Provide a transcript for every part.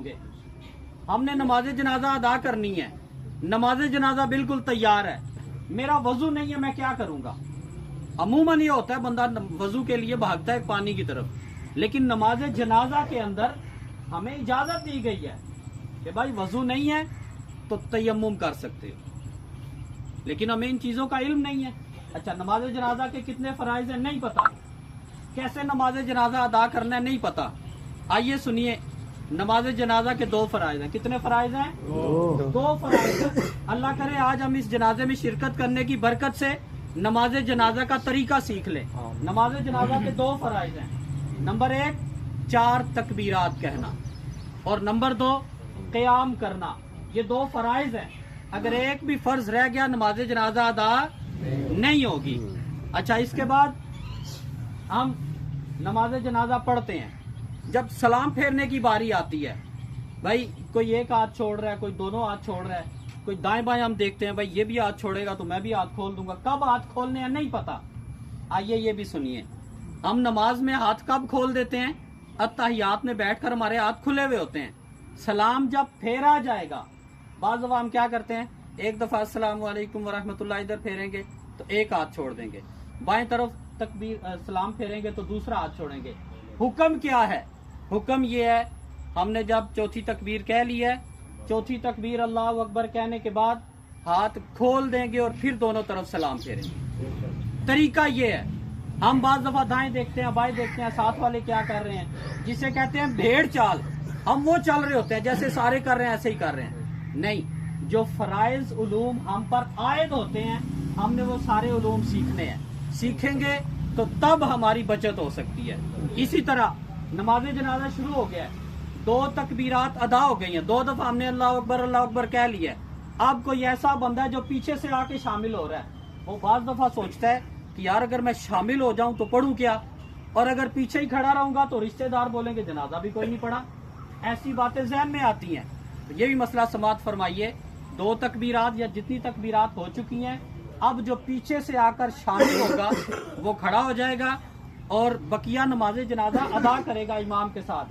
होंगे। हमने नमाज जनाजा अदा करनी है, नमाज जनाजा बिल्कुल तैयार है, मेरा वजू नहीं है, मैं क्या करूंगा। अमूमन ये होता है बंदा वजू के लिए भागता है पानी की तरफ, लेकिन नमाज जनाजा के अंदर हमें इजाजत दी गई है कि भाई वजू नहीं है तो तयम्मुम कर सकते हो, लेकिन हमें इन चीजों का इल्म नहीं है। अच्छा, नमाज जनाजा के कितने फराइज हैं नहीं पता, कैसे नमाज जनाजा अदा करना है नहीं पता। आइए सुनिए, नमाज जनाजा के 2 फराइज हैं। कितने फराइज हैं? 2 फराइज हैं। अल्लाह करे आज हम इस जनाजे में शिरकत करने की बरकत से नमाज जनाजा का तरीका सीख लें। नमाज जनाजा के 2 फराइज हैं। नंबर 1 4 तकबीरात कहना, और नंबर 2 क़याम करना। ये 2 फराइज हैं। अगर एक भी फर्ज रह गया नमाज जनाजा अदा नहीं होगी। अच्छा, इसके बाद हम नमाज जनाजा पढ़ते हैं। जब सलाम फेरने की बारी आती है, भाई कोई एक हाथ छोड़ रहा है, कोई दोनों हाथ छोड़ रहा है, कोई दाएं बाएं हम देखते हैं, भाई ये भी हाथ छोड़ेगा तो मैं भी हाथ खोल दूंगा। कब हाथ खोलने हैं नहीं पता। आइए ये भी सुनिए, हम नमाज में हाथ कब खोल देते हैं? अत्तहियात में बैठकर हमारे हाथ खुले हुए होते हैं। सलाम जब फेरा जाएगा, बाज़ दफा हम क्या करते हैं, एक दफा अस्सलाम वालेकुम वरहमतुल्लाह इधर फेरेंगे तो एक हाथ छोड़ देंगे, बाएं तरफ तकबीर सलाम फेरेंगे तो दूसरा हाथ छोड़ेंगे। हुक्म क्या है? हुक्म ये है, हमने जब चौथी तकबीर कह ली है, चौथी तकबीर अल्लाह अकबर कहने के बाद हाथ खोल देंगे और फिर दोनों तरफ सलाम फेरेंगे। तरीका ये है। हम बाज़ दफा दाएं देखते हैं, बाएं देखते हैं, साथ वाले क्या कर रहे हैं, जिसे कहते हैं भेड़ चाल, हम वो चल रहे होते हैं जैसे सारे कर रहे हैं ऐसे ही कर रहे हैं। नहीं, जो फराइज उलूम हम पर आयद होते हैं, हमने वो सारे उलूम सीखने हैं। सीखेंगे तो तब हमारी बचत हो सकती है। इसी तरह नमाज जनाजा शुरू हो गया है, 2 तकबीरात अदा हो गई हैं, 2 दफा हमने अल्लाह अकबर कह लिया है। अब कोई ऐसा बंदा है जो पीछे से आके शामिल हो रहा है, वो बाज़ दफा सोचता है कि यार अगर मैं शामिल हो जाऊं तो पढ़ूं क्या, और अगर पीछे ही खड़ा रहूंगा तो रिश्तेदार बोलेंगे जनाजा भी कोई नहीं पढ़ा। ऐसी बातें जहन में आती हैं। तो ये भी मसला समात फरमाइए। 2 तकबीरात या जितनी तकबीरात हो चुकी हैं, अब जो पीछे से आकर शामिल होगा वो खड़ा हो जाएगा और बकिया नमाज जनाजा अदा करेगा इमाम के साथ।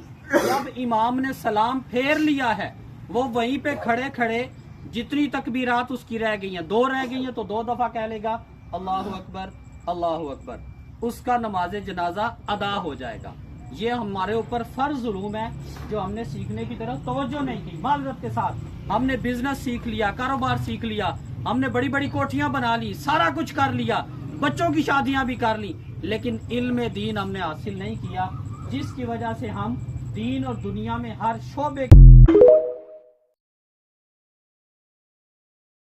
जब इमाम ने सलाम फेर लिया है, वो वहीं पे खड़े खड़े जितनी तकबीरात उसकी रह गई हैं, 2 रह गई हैं तो 2 दफा कह लेगा अल्लाहु अकबर अल्लाहु अकबर, उसका नमाज जनाजा अदा हो जाएगा। ये हमारे ऊपर फर्ज उलूम है जो हमने सीखने की तरफ तवज्जो नहीं की। माजरत के साथ हमने बिजनेस सीख लिया, कारोबार सीख लिया, हमने बड़ी बड़ी कोठियां बना ली, सारा कुछ कर लिया, बच्चों की शादियां भी कर ली, लेकिन इल्म दीन हमने हासिल नहीं किया, जिसकी वजह से हम दीन और दुनिया में हर शोबे